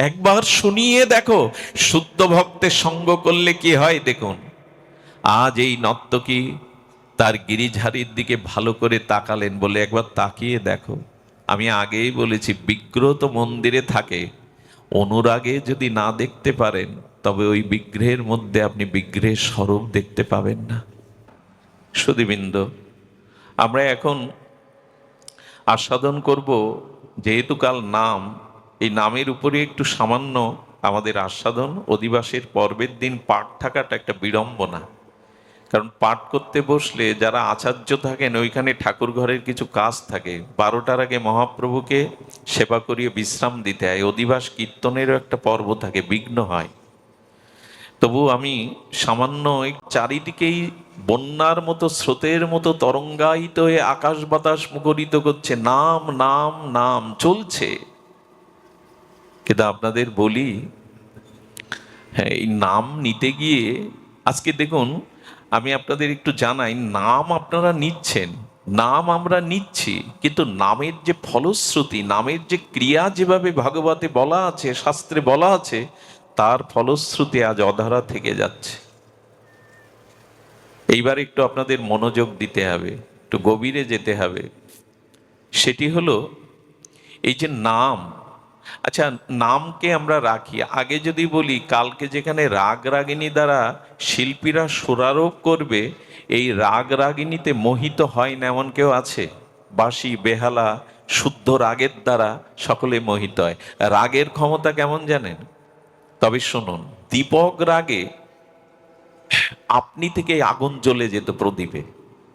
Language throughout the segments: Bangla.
একবার শুনিয়ে দেখো। শুদ্ধ ভক্তের সঙ্গ করলে কি হয় দেখুন। আজ এই নর্তকী তার গিরিঝারির দিকে ভালো করে তাকালেন, বলে একবার তাকিয়ে দেখো। আমি আগেই বলেছি, বিগ্রহ তো মন্দিরে থাকে, অনুরাগে যদি না দেখতে পারেন তবে ওই বিগ্রহের মধ্যে আপনি বিগ্রহের স্বরূপ দেখতে পাবেন না। সুধীবৃন্দ, আমরা এখন আস্বাদন করব, যেহেতু কাল নাম, এই নামের উপরে একটু সামান্য আমাদের আস্বাদন। অধিবাসের পর্বের দিন পাঠ থাকাটা একটা বিড়ম্বনা, কারণ পাঠ করতে বসলে যারা আচার্য থাকেন ওইখানে ঠাকুর ঘরের কিছু কাজ থাকে, 12টার আগে মহাপ্রভুকে সেবা করিয়ে বিশ্রাম দিতে হয়। অধিবাস কীর্তনেরও একটা পর্ব থাকে, বিঘ্ন হয়। তবু আমি সামান্য চারিদিকেই বন্যার মতো স্রোতের মতো তরঙ্গায়িত হয়ে আকাশ বাতাস মুখরিত করছে, নাম নাম নাম চলছে। কিন্তু আপনাদের বলি, হ্যাঁ, এই নাম নিতে গিয়ে আজকে দেখুন, আমি আপনাদের একটু জানাই, নাম আপনারা নিচ্ছেন, নাম আমরা নিচ্ছি, কিন্তু নামের যে ফলশ্রুতি, নামের যে ক্রিয়া যেভাবে ভাগবতে বলা আছে, শাস্ত্রে বলা আছে, তার ফলশ্রুতি আজ অধরা থেকে যাচ্ছে। এইবার একটু আপনাদের মনোযোগ দিতে হবে, একটু গভীরে যেতে হবে। সেটি হলো এই যে নাম। আচ্ছা, নামকে আমরা রাখি, আগে যদি বলি, কালকে যেখানে রাগ রাগিনী দ্বারা শিল্পীরা সুরারোপ করবে, এই রাগ রাগিনীতে মোহিত হয় না এমন কেউ আছে? বাঁশি বেহালা শুদ্ধ রাগের দ্বারা সকলে মোহিত হয়। রাগের ক্ষমতা কেমন জানেন? তবে শুনুন, দীপক রাগে আপনি থেকে আগুন জ্বলে যেত প্রদীপে।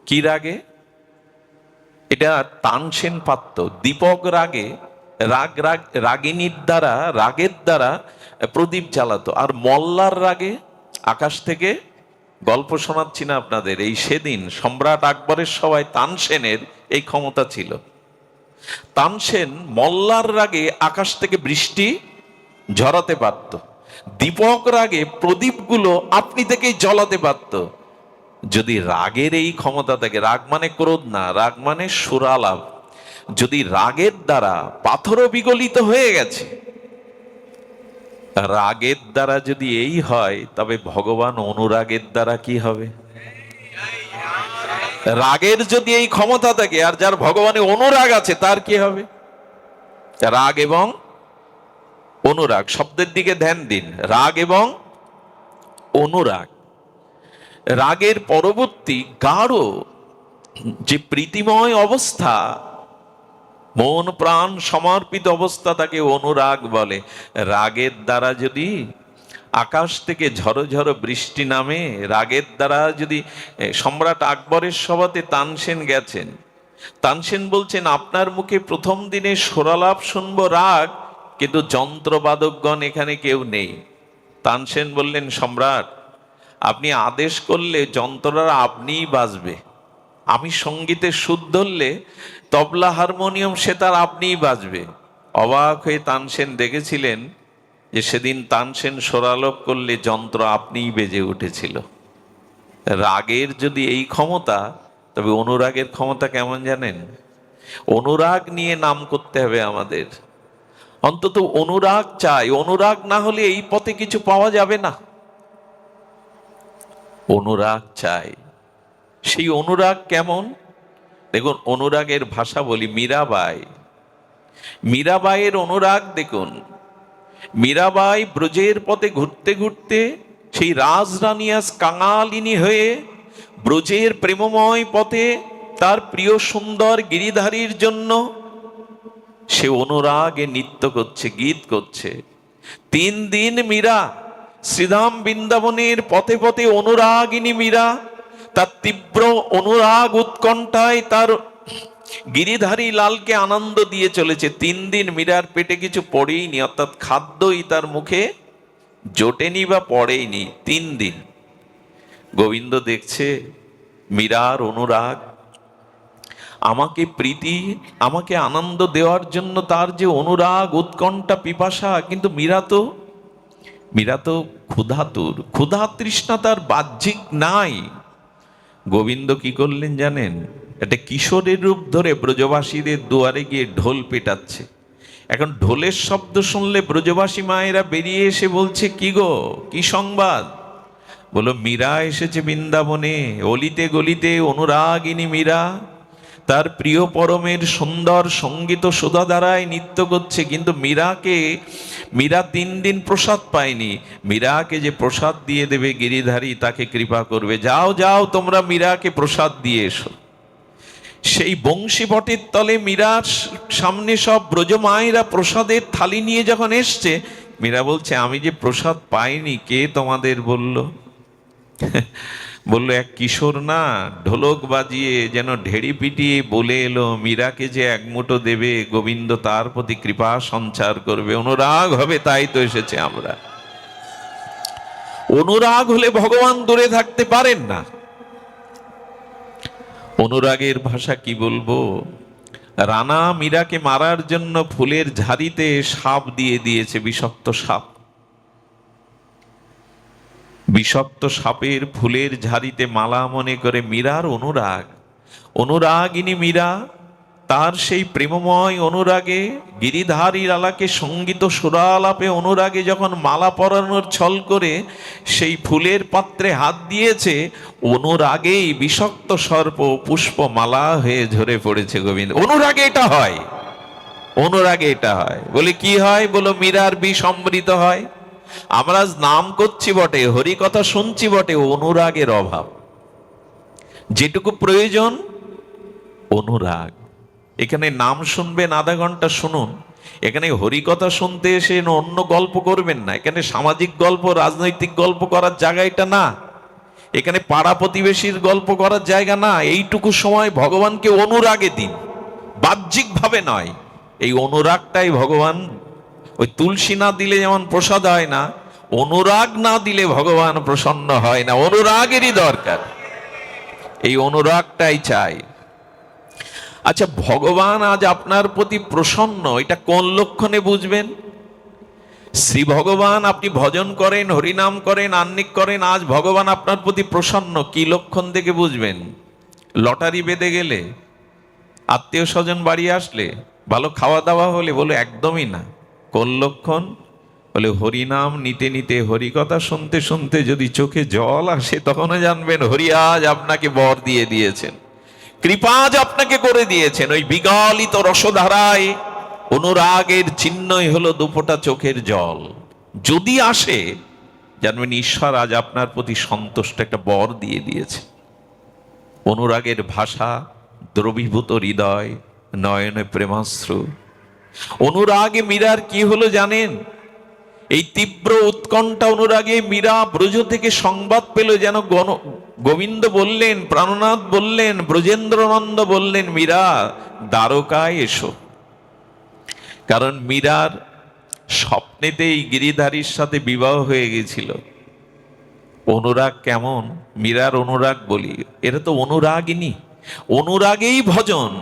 কি রাগে? এটা তানসেন পাত্র। দীপক রাগে রাগিনীর দ্বারা, রাগের দ্বারা প্রদীপ জ্বালাতো। আর মল্লার রাগে আকাশ থেকে, গল্প শোনাচ্ছি না আপনাদের, এই সেদিন সম্রাট আকবরের সভায় তানসেনের এই ক্ষমতা ছিল। তানসেন মল্লার রাগে আকাশ থেকে বৃষ্টি ঝরাতে পারত, দীপক রাগে প্রদীপগুলো আপনি থেকেই জ্বলাতে পারত। যদি রাগের এই ক্ষমতা থাকে, রাগ মানে ক্রোধ না, রাগ মানে সুরালাভ, যদি রাগের দ্বারা পাথরও বিগলিত হয়ে গেছে, রাগের দ্বারা যদি এই হয়, তবে ভগবান অনুরাগের দ্বারা কি হবে? রাগের যদি এই ক্ষমতা থাকে, আর যার ভগবানে অনুরাগ আছে, তার কি হবে? রাগ এবং অনুরাগ শব্দের দিকে ধ্যান দিন। রাগ এবং অনুরাগ। রাগের পরবর্তী গাঢ় যে প্রীতিময় অবস্থা, মন প্রাণ সমর্পিত অবস্থা, তাকে অনুরাগ বলে। রাগের দ্বারা যদি আকাশ থেকে ঝড়ো ঝড়ো বৃষ্টি নামে, রাগের দ্বারা যদি, সম্রাট আকবরের সভাতে তানসেন গেছেন, তানসেন বলছেন, আপনার মুখে প্রথম দিনে সুরালাপ শুনবো রাগ, কিন্তু যন্ত্রবাদকগণ এখানে কেউ নেই। তানসেন বললেন, সম্রাট, আপনি আদেশ করলে যন্ত্ররা আপনিই বাজবে। আমি সঙ্গীতের সুর ধরলে তবলা হারমোনিয়াম সেতার আপনিই বাজবে। অবাক হয়ে তানসেন দেখেছিলেন যে সেদিন তানসেন স্বরালোপ করলে যন্ত্র আপনিই বেজে উঠেছিল। রাগের যদি এই ক্ষমতা, তবে অনুরাগের ক্ষমতা কেমন জানেন? অনুরাগ নিয়ে নাম করতে হবে আমাদের। অন্তত অনুরাগ চাই, অনুরাগ না হলে এই পথে কিছু পাওয়া যাবে না। অনুরাগ চাই। সেই অনুরাগ কেমন দেখুন, অনুরাগের ভাষা বলি। মীরাবাই, মীরাবাইয়ের অনুরাগ দেখুন। মীরাবাই ব্রজের পথে ঘুরতে ঘুরতে সেই রাজরানী আজ কাঙালিনী হয়ে ব্রজের প্রেমময় পথে তার প্রিয় সুন্দর গিরিধারীর জন্য সে অনুরাগে নৃত্য করছে, গীত করছে। 3 দিন মীরা শ্রীধাম বৃন্দাবনের পথে পথে অনুরাগিনী মীরা তার তীব্র অনুরাগ উৎকণ্ঠায় তার গিরিধারী লালকে আনন্দ দিয়ে চলেছে। 3 দিন মীরার পেটে কিছু পড়েইনি, অর্থাৎ খাদ্যই তার মুখে জোটেনি বা পড়েইনি। 3 দিন গোবিন্দ দেখছে মীরার অনুরাগ, আমাকে প্রীতি, আমাকে আনন্দ দেওয়ার জন্য তার যে অনুরাগ উৎকণ্ঠা পিপাসা। কিন্তু মীরা তো ক্ষুধাতুর, ক্ষুধা তৃষ্ণা তার বাহ্যিক নাই। গোবিন্দ কি করলেন জানেন? একটা কিশোরের রূপ ধরে ব্রজবাসীদের দুয়ারে গিয়ে ঢোল পেটাচ্ছে। এখন ঢোলের শব্দ শুনলে ব্রজবাসী মায়েরা বেরিয়ে এসে বলছে, কি গো, কি সংবাদ? বলো, মীরা এসেছে বৃন্দাবনে, অলিতে গলিতে অনুরাগিনী মীরা তার প্রিয় পরমের সুন্দর সঙ্গীত সুধা দ্বারায় নৃত্য করছে। কিন্তু মীরা 3 দিন প্রসাদ পায়নি। মীরাকে যে প্রসাদ দিয়ে দেবে গিরিধারী, তাকে কৃপা করবে। যাও যাও, তোমরা মীরাকে প্রসাদ দিয়ে এসো। সেই বংশী বটের তলে মীরার সামনে সব ব্রজমায়েরা প্রসাদের থালি নিয়ে যখন এসছে, মীরা বলছে, আমি যে প্রসাদ পাইনি, কে তোমাদের বলল? বললো, এক কিশোর না ঢোলক বাজিয়ে যেন ঢেড়ি পিটিয়ে বলে এলো, মীরাকে যে এক মুঠো দেবে, গোবিন্দ তার প্রতি কৃপা সঞ্চার করবে, অনুরাগ হবে, তাই তো এসেছে আমরা। অনুরাগ হলে ভগবান দূরে থাকতে পারেন না। অনুরাগের ভাষা কি বলবো? রানা মীরাকে মারার জন্য ফুলের ঝাড়িতে সাপ দিয়ে দিয়েছে, বিষাক্ত সাপ। বিষাক্ত সাপের ফুলের ঝাড়িতে মালা মনে করে মীরার অনুরাগিনী মীরা তার সেই প্রেমময় অনুরাগে, গিরিধারী লালাকে সঙ্গীত সুরালাপে অনুরাগে যখন মালা পরানোর ছল করে সেই ফুলের পাত্রে হাত দিয়েছে, অনুরাগেই বিষাক্ত সর্প পুষ্প মালা হয়ে ঝরে পড়েছে। গোবিন্দ, অনুরাগে এটা হয়, অনুরাগে এটা হয়। বলে কি হয়? বলো, মীরার বিষ অমৃত হয়। আমরা নাম করছি বটে, হরি কথা শুনছি বটে, অনুরাগের অভাব। যেটুকু প্রয়োজন অনুরাগ। এখানে নাম শুনবেন, আধা ঘন্টা শুনুন। এখানে হরিকথা শুনতে এসে অন্য গল্প করবেন না। এখানে সামাজিক গল্প, রাজনৈতিক গল্প করার জায়গা এটা না। এখানে পাড়া প্রতিবেশীর গল্প করার জায়গা না। এইটুকু সময় ভগবানকে অনুরাগে দিন, বাহ্যিক ভাবে নয়। এই অনুরাগটাই ভগবান, ওই তুলসী না দিলে যেমন প্রসাদ হয় না, অনুরাগ না দিলে ভগবান প্রসন্ন হয় না। অনুরাগেরই দরকার, এই অনুরাগটাই চাই। আচ্ছা, ভগবান আজ আপনার প্রতি প্রসন্ন, এটা কোন লক্ষণে বুঝবেন? শ্রী ভগবান, আপনি ভজন করেন, হরিনাম করেন, আহ্নিক করেন, আজ ভগবান আপনার প্রতি প্রসন্ন, কি লক্ষণ দেখে বুঝবেন? লটারি বেঁধে গেলে, আত্মীয় স্বজন বাড়ি আসলে, ভালো খাওয়া দাওয়া হলে? বলে একদমই না। কোন লক্ষণ? বলে হরিনাম নিতে নিতে, হরিকথা শুনতে শুনতে যদি চোখে জল আসে, তখনও জানবেন হরি আজ আপনাকে বর দিয়ে দিয়েছেন, কৃপা আজ আপনাকে করে দিয়েছেন। ওই বিগলিত রসধারায় অনুরাগের চিহ্নই হলো দুফোঁটা চোখের জল। যদি আসে, জানবেন ঈশ্বর আজ আপনার প্রতি সন্তুষ্ট, একটা বর দিয়ে দিয়েছে। অনুরাগের ভাষা, দ্রবীভূত হৃদয়, নয়নে প্রেমাশ্রু। অনুরাগে মীরার কি হলো জানেন? এই তীব্র উৎকণ্ঠা অনুরাগে মীরা ব্রজ থেকে সংবাদ পেল, যেন গোবিন্দ বললেন, প্রাণনাথ বললেন, ব্রজেন্দ্রনন্দ বললেন, মীরা দ্বারকায় এসো। কারণ মীরার স্বপ্নেতেই গিরিধারীর সাথে বিবাহ হয়ে গেছিল। অনুরাগ কেমন? মীরার অনুরাগ বলি, এরা তো অনুরাগিনী। অনুরাগেই ভজন।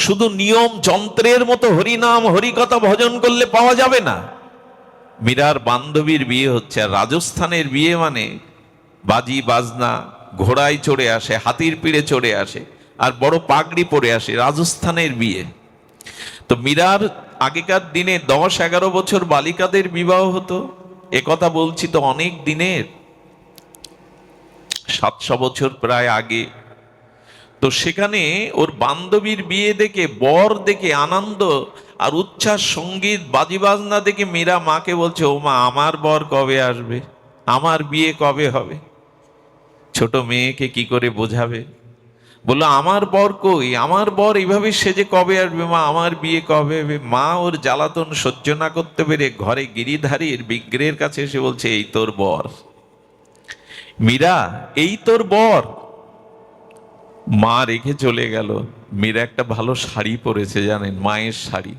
শুধু নিয়ম যন্ত্রের মতো হরিনাম হরিকথা ভজন করলে পাওয়া যাবে না। মীরার বান্ধবীর বিয়ে হচ্ছে, আর রাজস্থানের বিয়ে মানে বাজি বাজনা, ঘোড়ায় চড়ে আসে, হাতির পিঠে চড়ে আসে, আর বড় পাগড়ি পরে আসে। রাজস্থানের বিয়ে। তো মীরার আগেকার দিনে 10-11 বছর বালিকাদের বিবাহ হতো। একথা বলছি তো অনেক দিনের, 700 বছর প্রায় আগে। তো সেখানে ওর বান্ধবীর বিয়ে দেখে, বর দেখে আনন্দ আর উচ্ছ্বাস, সঙ্গীত বাজি বাজনা দেখে মীরা মাকে বলছে, ও মা, আমার বর কবে আসবে? আমার বিয়ে কবে হবে? ছোট মেয়েকে কি করে বোঝাবে? বললো, আমার বর কই? আমার বর এইভাবে সেজে কবে আসবে মা? আমার বিয়ে কবে হবে? মা ওর জ্বালাতন সহ্য না করতে পেরে ঘরে গিরিধারীর বিগ্রহের কাছে এসে বলছে, এই তোর বর। মীরা, এই তোর বর। মা রেখে চলে গেল। মীরা একটা ভালো শাড়ি পরেছে, জানেন, মায়ের শাড়ি।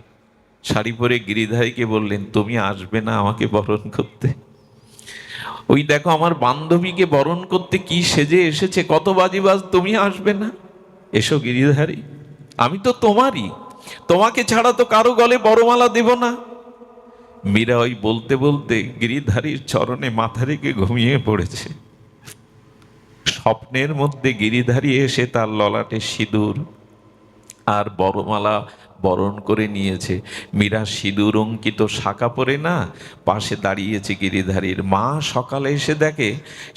শাড়ি পরে গিরিধারীকে বললেন, তুমি আসবে না আমাকে বরণ করতে? ওই দেখো, আমার বান্ধবীকে বরণ করতে কি সেজে এসেছে, কত বাজিবাজ, তুমি আসবে না? এসো গিরিধারী, আমি তো তোমারই, তোমাকে ছাড়া তো কারো গলে বড়মালা দেব না। মীরা ওই বলতে বলতে গিরিধারীর চরণে মাথা রেখে ঘুমিয়ে পড়েছে। স্বপ্নের মধ্যে গিরিধারী এসে তার ললাটে সিঁদুর আর বড়মালা বরণ করে নিয়েছে। মীরা সিঁদুর অঙ্কিত শাঁখা পরে না পাশে দাঁড়িয়েছে গিরিধারীর মা। সকালে এসে দেখে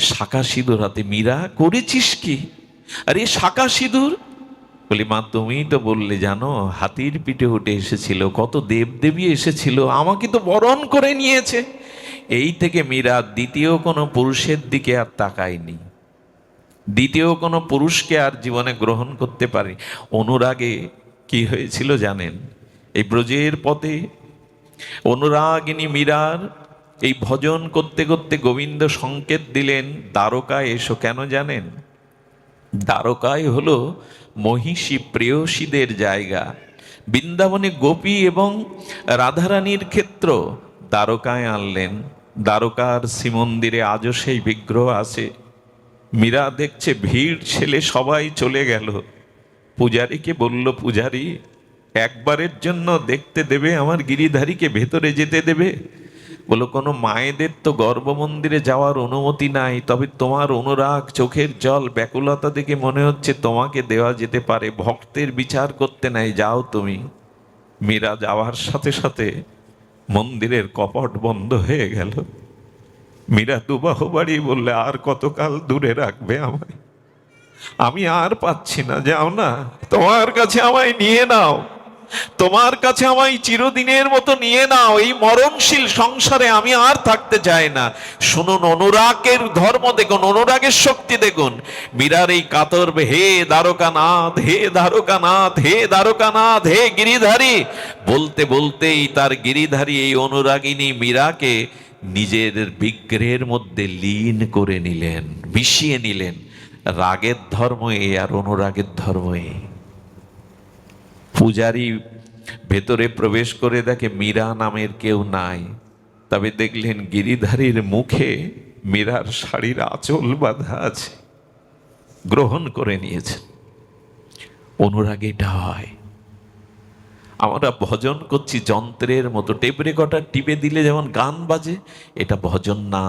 শাঁখা সিঁদুর হাতে। মীরা, করেছিস কি? আরে শাঁখা সিঁদুর। বলি, মা তুমিই তো বললে জানো, হাতির পিঠে উঠে এসেছিল, কত দেবদেবী এসেছিল, আমাকে তো বরণ করে নিয়েছে। এই থেকে মীরা দ্বিতীয় কোনো পুরুষের দিকে আর তাকায়নি, দ্বিতীয় কোনো পুরুষকে আর জীবনে গ্রহণ করতে পারে। অনুরাগে কি হয়েছিল জানেন? এই ব্রজের পথে অনুরাগিনী মীরার এই ভজন করতে করতে গোবিন্দ সংকেত দিলেন, দ্বারকায় এসো। কেন জানেন? দ্বারকায় হলো মহিষী প্রেয়সীদের জায়গা। বৃন্দাবনে গোপী এবং রাধারানীর ক্ষেত্র। দ্বারকায় আনলেন। দ্বারকার শ্রীমন্দিরে আজও সেই বিগ্রহ আছে। মীরা দেখছে ভিড় ছেলে সবাই চলে গেল। পূজারীকে বলল, পূজারী, একবারের জন্য দেখতে দেবে আমার গিরিধারীকে, ভেতরে যেতে দেবে? বলো, কোনো মায়েদের তো গর্ভমন্দিরে যাওয়ার অনুমতি নাই, তবে তোমার অনুরাগ, চোখের জল, ব্যাকুলতা দেখে মনে হচ্ছে তোমাকে দেওয়া যেতে পারে। ভক্তের বিচার করতে নাই, যাও তুমি। মীরা যাওয়ার সাথে সাথে মন্দিরের কপট বন্ধ হয়ে গেল। মীরা দুবাহ বাড়ি বললে, আর কতকাল দূরে রাখবে আমায়? আমি আর পাচ্ছি না, যাও না, তোমার কাছে আমায় নিয়ে নাও, তোমার কাছে আমায় চিরদিনের মতো নিয়ে নাও। এই মরণশীল সংসারে আমি আর থাকতে চাই না। শুনুন, অনুরাগের ধর্ম দেখুন, অনুরাগের শক্তি দেখুন। মীরার এই কাতর, হে দ্বারকানাথ, হে দ্বারকানাথ, হে দ্বারকানাথ, হে গিরিধারী, বলতে বলতেই তার গিরিধারী এই অনুরাগিনী মীরাকে নিজের বিগ্রহের মধ্যে লীন করে নিলেন, মিশিয়ে নিলেন। রাগের ধর্ম এ আর অনুরাগের ধর্ম এ। পূজারী ভেতরে প্রবেশ করে দেখে মীরা নামের কেউ নাই। তবে দেখলেন গিরিধারীর মুখে মীরার শাড়ির আঁচল বাঁধা আছে। গ্রহণ করে নিয়েছে। অনুরাগ এটা হয়। আমরা ভজন করছি যন্ত্রের মতো, টেপ রেকর্ডার টিপে দিলে যেমন গান বাজে, এটা ভজন না।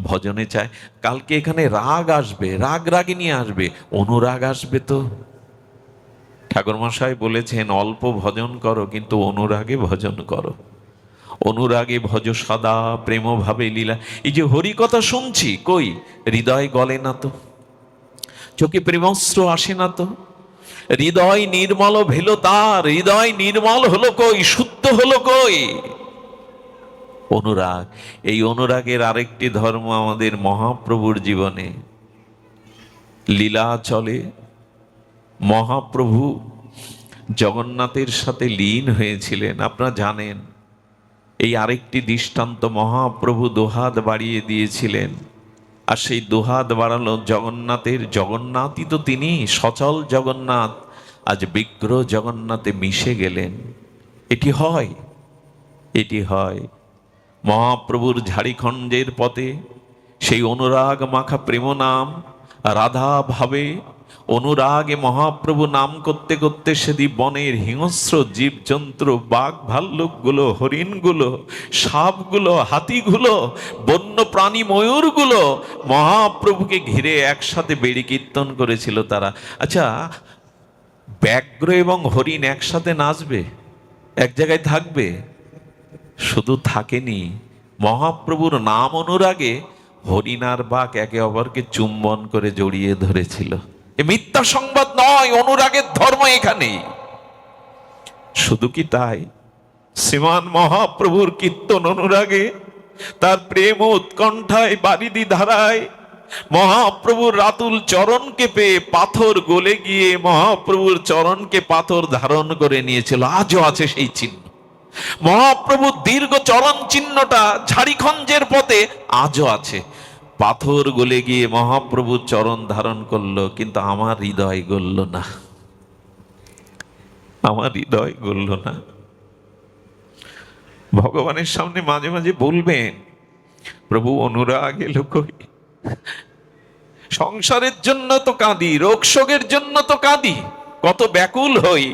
ভজনে চায় কালকে এখানে রাগ আসবে, রাগ রাগিনী আসবে, অনুরাগ আসবে। তো ঠাকুরমশাই বলেছেন, অল্প ভজন করো কিন্তু অনুরাগে ভজন করো। অনুরাগে ভজ সদা প্রেম ভাবে লীলা। এই যে হরি কথা শুনছি, কই হৃদয় গলে না তো, চোখে প্রেমস্ত্র আসে না তো, হৃদয় নির্মল ভেলো তার, হৃদয় নির্মল হলো কই, শুদ্ধ হলো কই? অনুরাগ। এই অনুরাগের আরেকটি ধর্ম আমাদের মহাপ্রভুর জীবনে লীলা চলে। মহাপ্রভু জগন্নাথের সাথে লীন হয়েছিলেন, আপনারা জানেন। এই আরেকটি দৃষ্টান্ত, মহাপ্রভু দোহাত বাড়িয়ে দিয়েছিলেন, আর সেই দোহাত বাড়ালো জগন্নাথের। জগন্নাথই তো তিনি, সচল জগন্নাথ আজ বিগ্রহ জগন্নাথে মিশে গেলেন। এটি হয়, এটি হয়। মহাপ্রভুর ঝাড়িখণ্ডের পথে সেই অনুরাগ মাখা প্রেম নাম রাধা ভাবে, অনুরাগে মহাপ্রভু নাম করতে করতে সেদিন বনের হিংস্র জীবজন্তু, বাঘ ভাল্লুকগুলো, হরিণগুলো, সাপগুলো, হাতিগুলো, বন্য প্রাণী ময়ূরগুলো মহাপ্রভুকে ঘিরে একসাথে বেড়ি কীর্তন করেছিল তারা। আচ্ছা, ব্যাঘ্র এবং হরিণ একসাথে নাচবে, এক জায়গায় থাকবে? শুধু থাকেনি, মহাপ্রভুর নাম অনুরাগে হরিণ আর বাঘ একে অপরকে চুম্বন করে জড়িয়ে ধরেছিল। এ মিথ্যা সংবাদ নয়, অনুরাগের ধর্ম এখানেই। শুধু কি তাই, শ্রীমান মহাপ্রভুর কীর্তন অনুরাগে, তার প্রেম উৎকণ্ঠায় বারিধি ধারায় মহাপ্রভুর রাতুল চরণকে পেয়ে পাথর গলে গিয়ে মহাপ্রভুর চরণকে পাথর ধারণ করে নিয়েছিল। আজও আছে সেই চিহ্ন। মহাপ্রভুর দীর্ঘ চরণ চিহ্নটা ঝাড়িখণ্ডের পথে আজও আছে। পাথর গলে গিয়ে মহাপ্রভুর চরণ ধারণ করলো, কিন্তু আমার হৃদয় গলল না, আমার হৃদয় গলল না। ভগবানের সামনে মাঝে মাঝে বলবেন, প্রভু অনুরাগ এলো কই? সংসারের জন্য তো কাঁদি, রোগ শোকের জন্য তো কাঁদি, কত ব্যাকুল হই,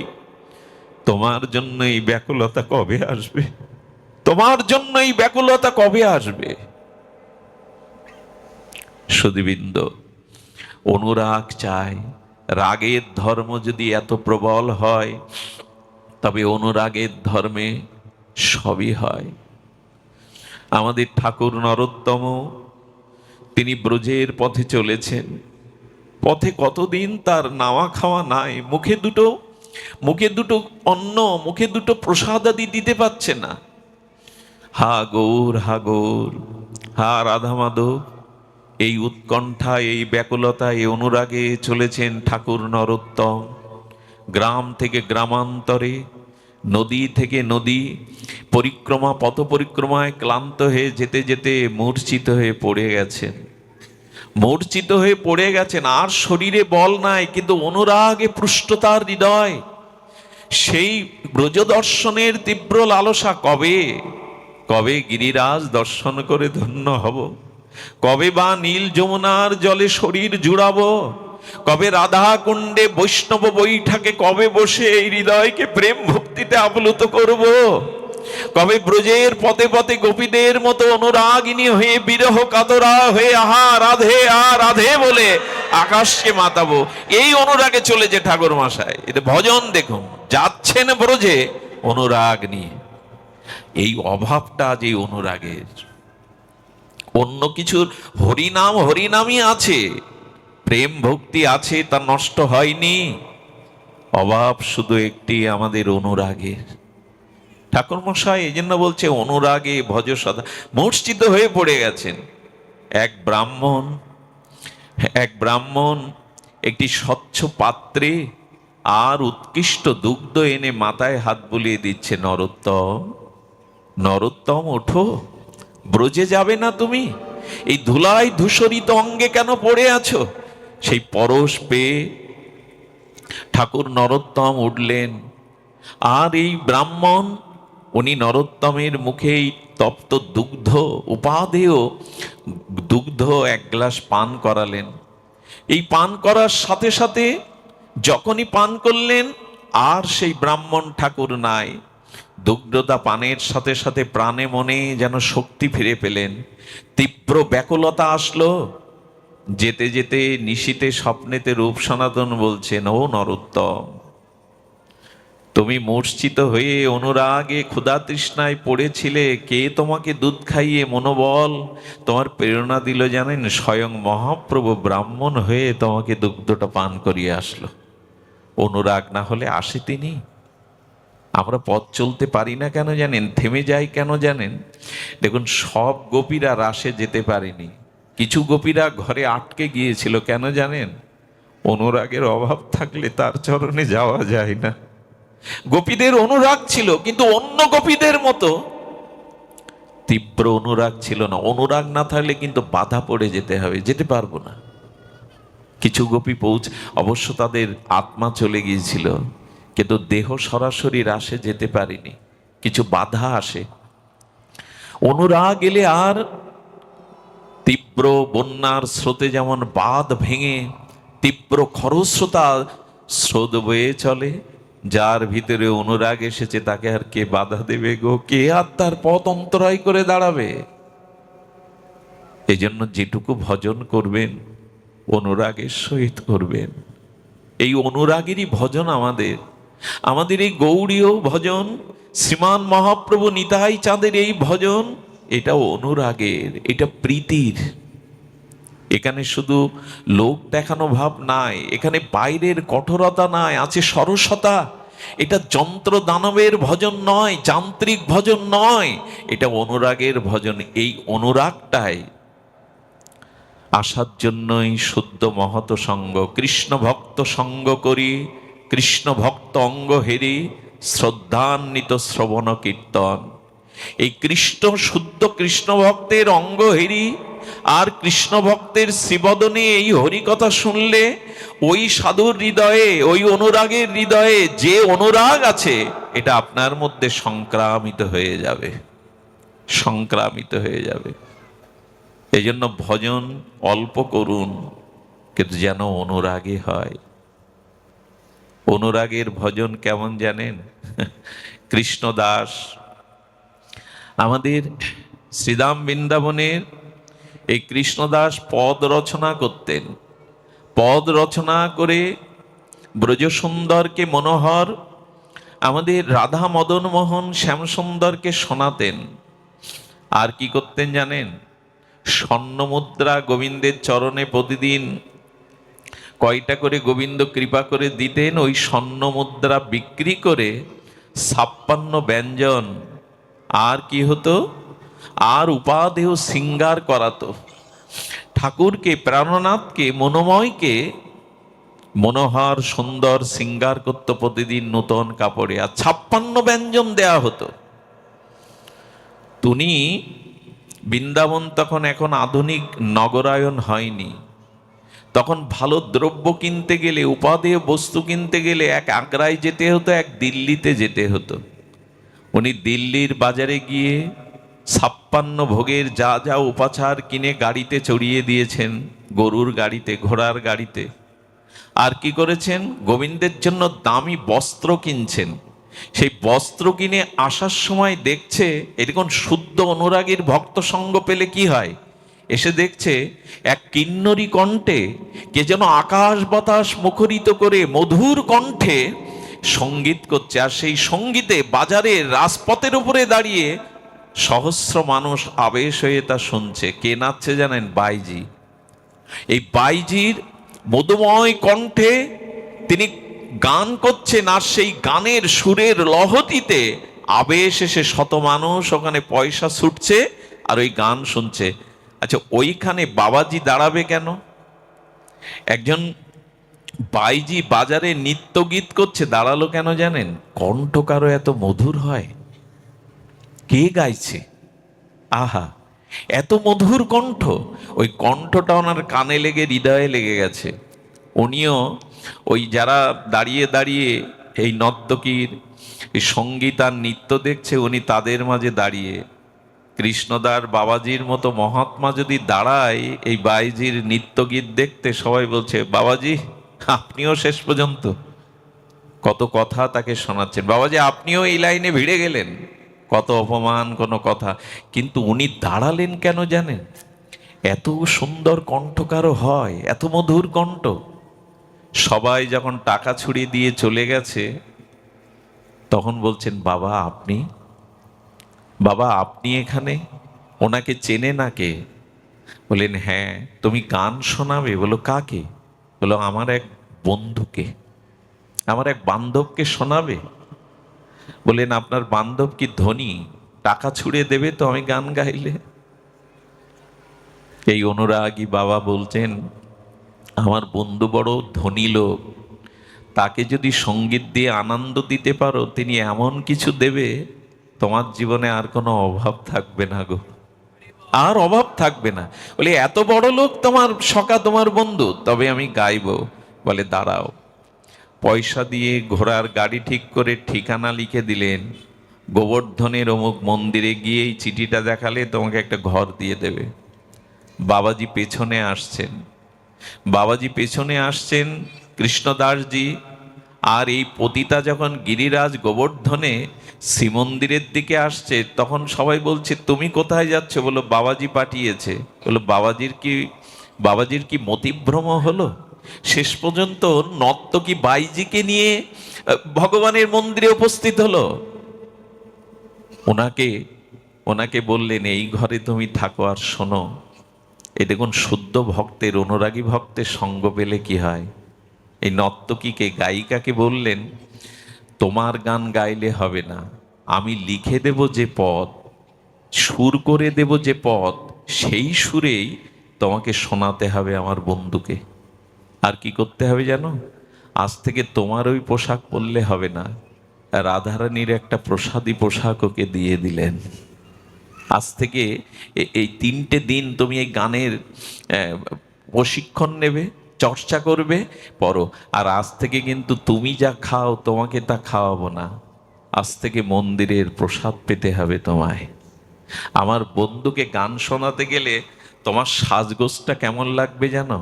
তোমার জন্য এই ব্যাকুলতা কবে আসবে? তোমার জন্য এই ব্যাকুলতা কবে আসবে? সুধীবৃন্দ, অনুরাগ চাই। রাগের ধর্ম যদি এত প্রবল হয়, তবে অনুরাগের ধর্মে সবই হয়। আমাদের ঠাকুর নরোত্তম তিনি ব্রজের পথে চলেছেন, পথে কতদিন তার নাওয়া খাওয়া নাই, মুখে দুটো অন্ন, মুখে দুটো প্রসাদ আদি দিতে পারছে না। হা গৌর, হা গৌর, হা রাধা মাধব, এই উৎকণ্ঠা, এই ব্যাকুলতা, এই অনুরাগে চলেছেন ঠাকুর নরোত্তম। গ্রাম থেকে গ্রামান্তরে, নদী থেকে নদী পরিক্রমা, পথ পরিক্রমায় ক্লান্ত হয়ে যেতে যেতে মূর্ছিত হয়ে পড়ে গেছেন। মূর্ছিত হয়ে পড়ে গেছেন, আর শরীরে বল নাই, কিন্তু অনুরাগে পুষ্ট তার হৃদয়। সেই ব্রজ দর্শনের তীব্র লালসা, কবে কবে গিরিরাজ দর্শন করে ধন্য হব, কবে বা নীল যমুনার জলে শরীর জুড়াবো, কবে রাধা কুণ্ডে বৈষ্ণব বৈঠাকে কবে বসে এই হৃদয়কে প্রেম ভক্তিতে আপ্লুত করব, কবে ব্রজের পথে পথে গোপীদের মতো অনুরাগিনী হয়ে বিরহ কাতরা হয়ে আহা রাধে আ রাধে বলে আকাশকে মাতাবো। এই অনুরাগে চলেছে ঠাকুর মশাই। এটা ভজন দেখুন, যাচ্ছেন ব্রজে অনুরাগ নিয়ে। এই অভাবটা যে অনুরাগের, অন্য কিছুর হরিনাম হরিনামই আছে, প্রেম ভক্তি আছে, তা নষ্ট হয়নি। অভাব শুধু একটি, আমাদের অনুরাগের। ঠাকুর মশাই এই জন্য বলছে অনুরাগে ভজ সদা। মূর্ছিত হয়ে পড়ে গেছেন। এক ব্রাহ্মণ একটি স্বচ্ছ পাত্রে আর উৎকৃষ্ট দুগ্ধ এনে মাথায় হাত বুলিয়ে দিচ্ছে, নরোত্তম, নরোত্তম ওঠো, ব্রজে যাবে না তুমি? এই ধুলায় ধূসরিত অঙ্গে কেন পড়ে আছো? সেই পরশ পেয়ে ঠাকুর নরোত্তম উঠলেন। আর এই ব্রাহ্মণ, উনি নরোত্তমের মুখেই তপ্ত দুগ্ধ, উপাদেয় দুগ্ধ এক গ্লাস পান করালেন। এই পান করার সাথে সাথে যখনই পান করলেন, আর সেই ব্রাহ্মণ ঠাকুর নাই। দুগ্ধতা পানের সাথে সাথে প্রাণে মনে যেন শক্তি ফিরে পেলেন। তীব্র ব্যাকুলতা আসলো। যেতে যেতে নিশীতে স্বপ্নেতে রূপ সনাতন বলছেন, ও নরোত্তম, তুমি মূর্ছিত হয়ে অনুরাগে ক্ষুধা তৃষ্ণায় পড়েছিলে, কে তোমাকে দুধ খাইয়ে মনোবল তোমার প্রেরণা দিল জানেন? স্বয়ং মহাপ্রভু ব্রাহ্মণ হয়ে তোমাকে দুগ্ধটা পান করিয়ে আসলো। অনুরাগ না হলে আসে তিনি। আমরা পথ চলতে পারি না কেন জানেন? থেমে যাই কেন জানেন? দেখুন, সব গোপীরা রাসে যেতে পারেনি, কিছু গোপীরা ঘরে আটকে গিয়েছিল। কেন জানেন? অনুরাগের অভাব থাকলে তার চরণে যাওয়া যায় না। গোপীদের অনুরাগ ছিল, কিন্তু অন্য গোপীদের মতো তীব্র অনুরাগ ছিল না। অনুরাগ না থাকলে কিন্তু বাধা পড়ে যেতে হবে, যেতে পারবো না। কিছু গোপী অবশ্য তাদের আত্মা চলে গিয়েছিল, কিন্তু দেহ সরাসরি রাসে যেতে পারেনি, কিছু বাধা আসে। অনুরাগ এলে আর তীব্র বন্যার স্রোতে যেমন বাঁধ ভেঙে তীব্র খরস্রোতা স্রোত বয়ে চলে, যার ভিতরে অনুরাগ এসেছে তাকে আর কে বাধা দেবে গো? কে আর তার পথ অন্তরায় করে দাঁড়াবে? এই জন্য যেটুকু ভজন করবেন অনুরাগের সহিত করবেন। এই অনুরাগেরই ভজন আমাদের এই গৌড়ীয় ভজন, শ্রীমান মহাপ্রভু নিতাই চাঁদের এই ভজন, এটা অনুরাগের, এটা প্রীতির। এখানে শুধু লোক দেখানো ভাব নাই, এখানে বাইরের কঠোরতা নাই, আছে সরসতা। এটা যন্ত্র দানবের ভজন নয়, যান্ত্রিক ভজন নয়, এটা অনুরাগের ভজন। এই অনুরাগটাই আসার জন্যই শুদ্ধ মহৎ সঙ্গ, কৃষ্ণ ভক্ত সঙ্গ করি, কৃষ্ণ ভক্ত অঙ্গ হেরি, শ্রদ্ধান্বিত শ্রবণ কীর্তন। এই কৃষ্ণ, শুদ্ধ কৃষ্ণ ভক্তের অঙ্গ হেরি আর কৃষ্ণ ভক্তের শ্রীবদনে এই হরি কথা শুনলে ওই সাধুর হৃদয়ে, ওই অনুরাগের হৃদয়ে যে অনুরাগ আছে, এটা আপনার মধ্যে সংক্রামিত হয়ে যাবে, সংক্রামিত হয়ে যাবে। এই জন্য ভজন অল্প করুন, কিন্তু যেন অনুরাগে হয়। অনুরাগের ভজন কেমন জানেন? কৃষ্ণদাস আমাদের শ্রীধাম বৃন্দাবনের এই কৃষ্ণদাস পদ রচনা করতেন। পদ রচনা করে ব্রজসুন্দরকে মনোহর আমাদের রাধা মদন মোহন শ্যামসুন্দরকে শোনাতেন। আর কি করতেন জানেন? স্বর্ণ মুদ্রা গোবিন্দের চরণে প্রতিদিন কয়টা করে গোবিন্দ কৃপা করে দিতেন, ওই স্বর্ণ মুদ্রা বিক্রি করে 56 ব্যঞ্জন আর কি হতো, আর উপাদেয় শৃঙ্গার করাতো। ঠাকুরকে, প্রাণনাথকে, মনোময়কে মনোহর সুন্দর শৃঙ্গার করত প্রতিদিন নতুন কাপড়ে, আর 56 ব্যঞ্জন দেয়া হতো। তুমি বৃন্দাবন তখন এখন আধুনিক নগরায়ন হয়নি, তখন ভালো দ্রব্য কিনতে গেলে, উপাদেয় বস্তু কিনতে গেলে এক আগ্রায় যেতে হতো, এক দিল্লিতে যেতে হতো। উনি দিল্লির বাজারে গিয়ে 56 ভোগের যা যা উপাচার কিনে গাড়িতে চড়িয়ে দিয়েছেন, গরুর গাড়িতে, ঘোড়ার গাড়িতে। আর কি করেছেন? গোবিন্দের জন্য দামি বস্ত্র কিনছেন। সেই বস্ত্র কিনে আসার সময় দেখছে, এরকম শুদ্ধ অনুরাগীর ভক্ত সঙ্গ পেলে কি হয়, এসে দেখছে এক কিন্নরী কণ্ঠে কে যেন আকাশ বাতাস মুখরিত করে মধুর কণ্ঠে সঙ্গীত করছে। আর সেই সঙ্গীতে বাজারের রাজপথের উপরে দাঁড়িয়ে সহস্র মানুষ আবেশ হয়ে তা শুনছে। কে নাচছে জানেন? বাইজি। এই বাইজির মধুময় কণ্ঠে তিনি গান করছেন, আর সেই গানের সুরের লহতিতে আবেশ এসে শত মানুষ ওখানে পয়সা ছুটছে আর ওই গান শুনছে। আচ্ছা, ওইখানে বাবাজি দাঁড়াবে কেন? একজন বাইজি বাজারে নৃত্য গীত করছে, দাঁড়ালো কেন জানেন? কণ্ঠ কারো এত মধুর হয়? কে গাইছে? আহা, এত মধুর কণ্ঠ! ওই কণ্ঠটা ওনার কানে লেগে হৃদয়ে লেগে গেছে। উনিও ওই যারা দাঁড়িয়ে দাঁড়িয়ে এই নর্তকীর এই সঙ্গীত আর নৃত্য দেখছে, উনি তাদের মাঝে দাঁড়িয়ে। কৃষ্ণদার বাবাজির মতো মহাত্মা যদি দাঁড়ায় এই বাইজির নৃত্যগীত দেখতে, সবাই বলছে বাবাজি আপনিও শেষ পর্যন্ত কত কথা তাকে শোনাচ্ছেন, বাবাজি আপনিও এই লাইনে ভিড়ে গেলেন, কত অপমান, কোনো কথা। কিন্তু উনি দাঁড়ালেন কেন জানেন? এত সুন্দর কণ্ঠ কারো হয়? এত মধুর কণ্ঠ। সবাই যখন টাকা ছুড়ি দিয়ে চলে গেছে, তখন বলছেন বাবা আপনি, বাবা আপনি এখানে? ওনাকে চেনে না কে? বলেন হ্যাঁ। তুমি গান শোনাবে? বলো কাকে? বলো আমার এক বন্ধুকে, আমার এক বান্ধবকে শোনাবে। বলেন আপনার বান্ধব কি ধনী? টাকা ছুড়ে দেবে তো আমি গান গাইলে? এই অনুরাগী বাবা বলছেন আমার বন্ধু বড় ধনী লোক, তাকে যদি সঙ্গীত দিয়ে আনন্দ দিতে পারো, তিনি এমন কিছু দেবে তোমার জীবনে আর কোনো অভাব থাকবে না গো, আর অভাব থাকবে না। বলে এত বড় লোক তোমার সখা, তোমার বন্ধু? তবে আমি গাইবো। বলে দাঁড়াও। পয়সা দিয়ে ঘোড়ার গাড়ি ঠিক করে ঠিকানা লিখে দিলেন, গোবর্ধনের অমুক মন্দিরে গিয়ে এই চিঠিটা দেখালে তোমাকে একটা ঘর দিয়ে দেবে। বাবাজি পেছনে আসছেন, বাবাজি পেছনে আসছেন কৃষ্ণদাসজি। আর এই পতিতা যখন গিরিরাজ গোবর্ধনে শ্রীমন্দিরের দিকে আসছে, তখন সবাই বলছে তুমি কোথায় যাচ্ছ? বলো বাবাজি পাঠিয়েছে। বলো বাবাজির কি মতিভ্রম হলো? শেষ পর্যন্ত নর্তকী বাইজিকে নিয়ে ভগবানের মন্দিরে উপস্থিত হলো। ওনাকে বললেন এই ঘরে তুমি থাকো আর শোনো। এই দেখুন শুদ্ধ ভক্তের, অনুরাগী ভক্তের সঙ্গ পেলে কি হয়। এই নর্তকীকে, গায়িকাকে বললেন তোমার গান গাইলে হবে না, আমি লিখে দেব যে পদ, সুর করে দেব যে পদ, সেই সুরেই তোমাকে শোনাতে হবে আমার বন্ধুকে। আর কি করতে হবে জানো? আজ থেকে তোমার ওই পোশাক পরলে হবে না, রাধারানীর একটা প্রসাদী পোশাক ওকে দিয়ে দিলেন। আজ থেকে এই 3টে দিন তুমি এই গানের প্রশিক্ষণ নেবে, চর্চা করবে, পড়ো। আর আজ থেকে কিন্তু তুমি যা খাও তোমাকে তা খাওয়াবো না, আজ থেকে মন্দিরের প্রসাদ পেতে হবে তোমায়। আমার বন্ধুকে গান শোনাতে গেলে তোমার সাজগোজটা কেমন লাগবে জানো?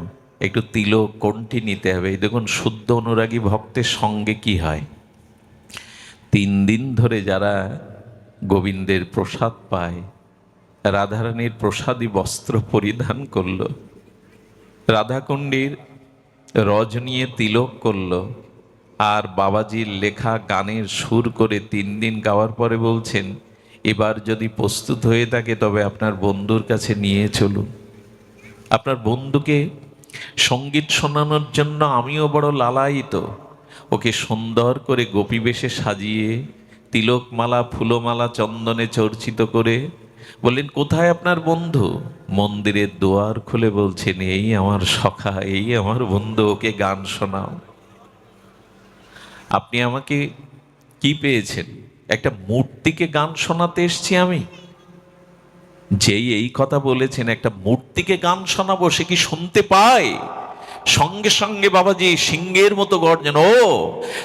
একটু তিলক কণ্ঠি নিতে হবে। এই দেখুন শুদ্ধ অনুরাগী ভক্তের সঙ্গে কি হয়। 3 দিন ধরে যারা গোবিন্দের প্রসাদ পায়, রাধারানীর প্রসাদী বস্ত্র পরিধান করলো, রাধাকুণ্ডীর রজ নিয়ে তিলক করলো, আর বাবাজির লেখা গানের সুর করে 3 দিন গাওয়ার পরে বলছেন, এবার যদি প্রস্তুত হয়ে থাকে তবে আপনার বন্ধুর কাছে নিয়ে চলুন। আপনার বন্ধুকে সঙ্গীত শোনানোর জন্য আমিও বড় লালায়িত। ওকে সুন্দর করে গোপী বেশে সাজিয়ে তিলকমালা ফুলমালা চন্দনে চর্চিত করে বললেন, কোথায় আপনার বন্ধু? মন্দিরের দুয়ার খুলে বলছেন, এই আমার সখা, এই আমার বন্ধু, ওকে গান শোনাও। আপনি আমাকে কি পেয়েছেন? একটা মূর্তিকে গান শোনাতে এসছি আমি? যেই এই কথা বলেছেন, একটা মূর্তিকে গান শোনাবো, সে কি শুনতে পায়? সঙ্গে সঙ্গে বাবাজি সিংহের মতো গর্জন, ও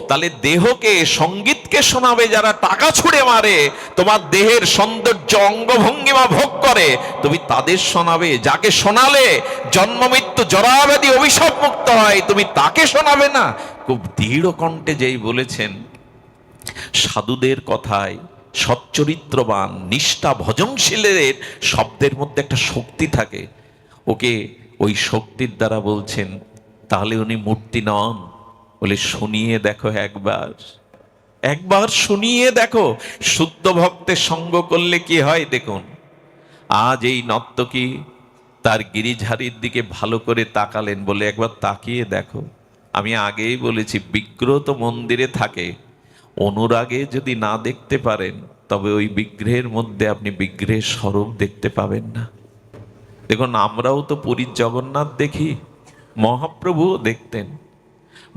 তাহলে দেহকে সঙ্গীতকে শোনাবে যারা টাকা ছুড়ে মারে, তোমার দেহের সৌন্দর্য অঙ্গভঙ্গিমা ভোগ করে, তুমি তাদের শোনাবে? যাকে শোনালে জন্ম মৃত্যু জরাব্যাধি অভিশাপ মুক্ত হয়, তুমি তাকে শোনাবে না? খুব দৃঢ় কণ্ঠে যেই বলেছেন, সাধুদের কথায় সচ্চরিত্রবান নিষ্ঠা ভজনশীলের শব্দের মধ্যে একটা শক্তি থাকে। ওকে ওই শক্তির দ্বারা বলছেন, তাহলে উনি মূর্তি নন? বলে শুনিয়ে দেখো একবার, একবার শুনিয়ে দেখো। শুদ্ধ ভক্তের সঙ্গ করলে কি হয় দেখুন। আজ এই নর্তকী তার গিরিঝারির দিকে ভালো করে তাকালেন, বলে একবার তাকিয়ে দেখো। আমি আগেই বলেছি, বিগ্রহ তো মন্দিরে থাকে, অনুরাগে যদি না দেখতে পারেন তবে ওই বিগ্রহের মধ্যে আপনি বিগ্রহের স্বরূপ দেখতে পাবেন না। দেখুন, আমরাও তো পুরীর জগন্নাথ দেখি, মহাপ্রভুও দেখতেন।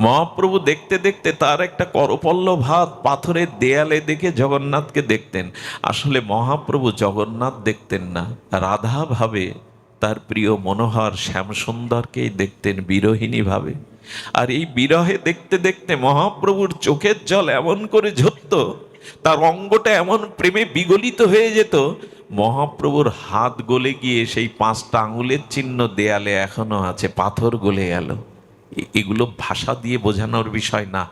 মহাপ্রভু দেখতে দেখতে তার একটা করপল্লব হাত পাথরের দেয়ালে দেখে জগন্নাথকে দেখতেন। আসলে মহাপ্রভু জগন্নাথ দেখতেন না, রাধা ভাবে তার প্রিয় মনোহর শ্যামসুন্দরকেই দেখতেন বিরহিণী ভাবে। আর এই বিরহে দেখতে দেখতে মহাপ্রভুর চোখের জল এমন করে ঝরত, তার অঙ্গটা এমন প্রেমে বিগলিত হয়ে যেত, মহাপ্রভুর হাত গলে গিয়ে সেই 5টা আঙুলের চিহ্ন দেয়ালে এখনো আছে, পাথর গলে গেল। এগুলো ভাষা দিয়ে বোঝানোর বিষয় না।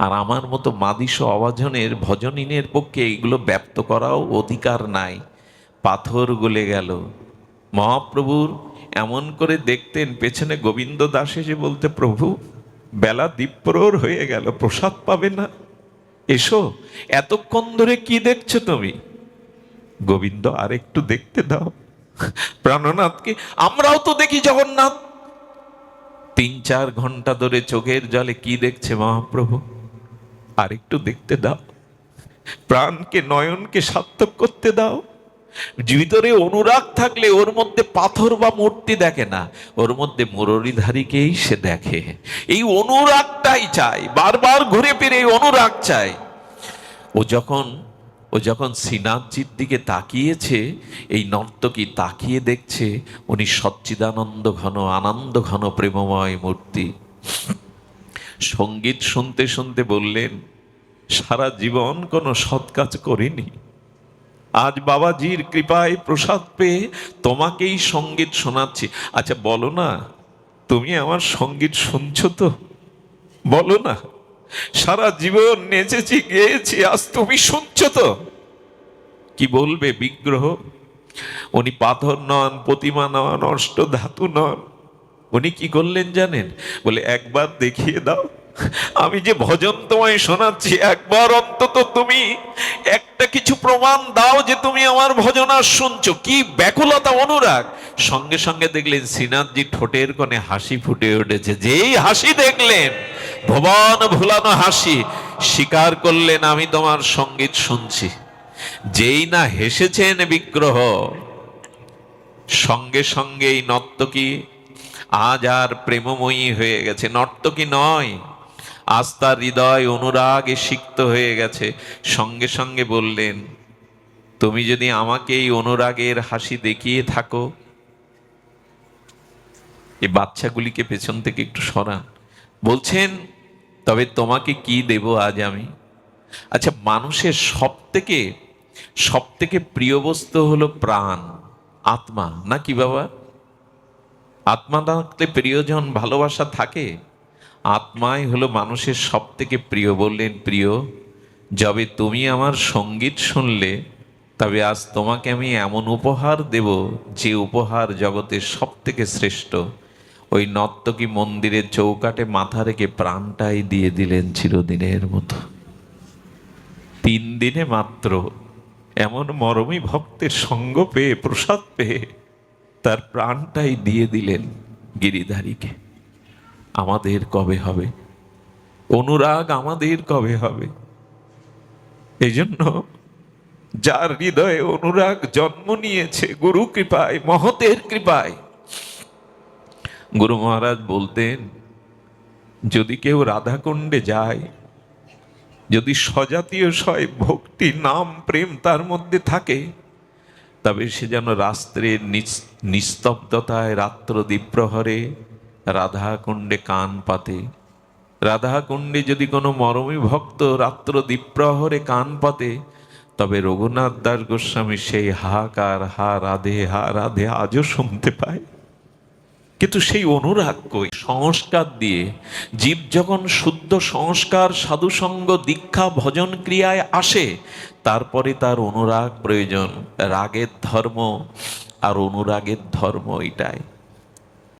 আর আমার মতো মাদিস অবাজনের ভজনীনের পক্ষে এগুলো ব্যক্ত করাও অধিকার নাই। পাথর গলে গেল। মহাপ্রভুর এমন করে দেখতেন, পেছনে গোবিন্দ দাস এসে বলতে, প্রভু বেলা দ্বীপ্রহর হয়ে গেল, প্রসাদ পাবে না, এসো। এতক্ষণ ধরে কি দেখছো তুমি? গোবিন্দ, আর একটু দেখতে দাও প্রাণনাথকে। আমরাও তো দেখি জগন্নাথ। 3-4 ঘন্টা ধরে চোখের জলে কি দেখছে মহাপ্রভু? আর একটু দেখতে দাও, প্রাণকে নয়নকে সার্থক করতে দাও। ভিতরে অনুরাগ থাকলে ওর মধ্যে পাথর বা মূর্তি দেখে না, ওর মধ্যে মুরলীধারীকেই সে দেখে। এই অনুরাগটাই চাই, বারবার ঘুরে ফিরে এই অনুরাগ চাই। ও যখন শ্রীনাথজির দিকে তাকিয়েছে, এই নর্তকী তাকিয়ে দেখছে উনি সচ্চিদানন্দ ঘন আনন্দ ঘন প্রেমময় মূর্তি। সঙ্গীত শুনতে শুনতে বললেন, সারা জীবন কোনো সৎ কাজ করিনি, আজ বাবাজির কৃপায় প্রসাদ পেয়ে তোমাকেই সঙ্গীত শোনাচ্ছি। আচ্ছা বলো না, তুমি আমার সঙ্গীত শুনছো তো? বলো না, সারা জীবন নেচেছি গেয়েছি, আজ তুমি শুনছো তো? কি বলবে বিগ্রহ? উনি পাথর নন, প্রতিমা নন, অষ্ট ধাতু নন। উনি কি করলেন জানেন? বলে, একবার দেখিয়ে দাও, আমি যে ভজন তোমায় শোনাচ্ছি, একবার অন্তত তুমি একটা কিছু প্রমাণ দাও যে তুমি আমার ভজন আর শুনছো। কি ব্যাকুলতা, অনুরাগ! সঙ্গে সঙ্গে দেখলেন শ্রীনাথজি ঠোঁটের কোণে হাসি ফুটে উঠেছে। যেই হাসি দেখলেন, ভুবন ভুলানো হাসি, স্বীকার করলেন আমি তোমার সঙ্গীত শুনছি। যেই না হেসেছেন বিগ্রহ, সঙ্গে সঙ্গে এই নর্তকী আজ আর প্রেমময়ী হয়ে গেছে। নর্তকী নয়, আজ তার হৃদয় অনুরাগে সিক্ত হয়ে গেছে। সঙ্গে সঙ্গে বললেন, তুমি যদি আমাকে এই অনুরাগের হাসি দেখিয়ে থাকো, এই বাচ্চাগুলিকে পেছন থেকে একটু সরান, বলছেন, তবে তোমাকে কি দেব আজ আমি? আচ্ছা, মানুষের সব থেকে প্রিয় বস্তু হলো প্রাণ, আত্মা, নাকি বাবা? আত্মা না থাকলে প্রিয়জন ভালোবাসা থাকে? আত্মাই হলো মানুষের সব থেকে প্রিয়। বললেন, প্রিয়, যবে তুমি আমার সঙ্গীত শুনলে, তবে আজ তোমাকে আমি এমন উপহার দেব যে উপহার জগতের সব থেকে শ্রেষ্ঠ। ওই নর্তকী মন্দিরের চৌকাটে মাথা রেখে প্রাণটাই দিয়ে দিলেন চিরদিনের মতো। 3 দিনে মাত্র এমন মরমী ভক্তের সঙ্গ পেয়ে, প্রসাদ পেয়ে তার প্রাণটাই দিয়ে দিলেন গিরিধারীকে। আমাদের কবে হবে অনুরাগ? আমাদের কবে হবে? এই জন্য যার হৃদয়ে অনুরাগ জন্ম নিয়েছে গুরু কৃপায়, মহতের কৃপায়, গুরু মহারাজ বলতেন, যদি কেউ রাধাকুণ্ডে যায়, যদি সজাতীয় সয় ভক্তি নাম প্রেম তার মধ্যে থাকে, তবে সে যেন রাত্রের নিস্তব্ধতায় রাত্র দ্বীপ্রহরে রাধাকুণ্ডে কান পাতে। রাধাকুণ্ডে যদি কোনো মরমী ভক্ত রাত্র দ্বীপ্রহরে কান পাতে, তবে রঘুনাথ দাস গোস্বামী সেই হাহাকার হা রাধে আজও শুনতে পায়। কিন্তু সেই অনুরাগ কই? সংস্কার দিয়ে জীব যখন শুদ্ধ সংস্কার, সাধুসঙ্গ, দীক্ষা, ভজন ক্রিয়ায় আসে, তারপরে তার অনুরাগ প্রয়োজন। রাগের ধর্ম আর অনুরাগের ধর্ম এটাই।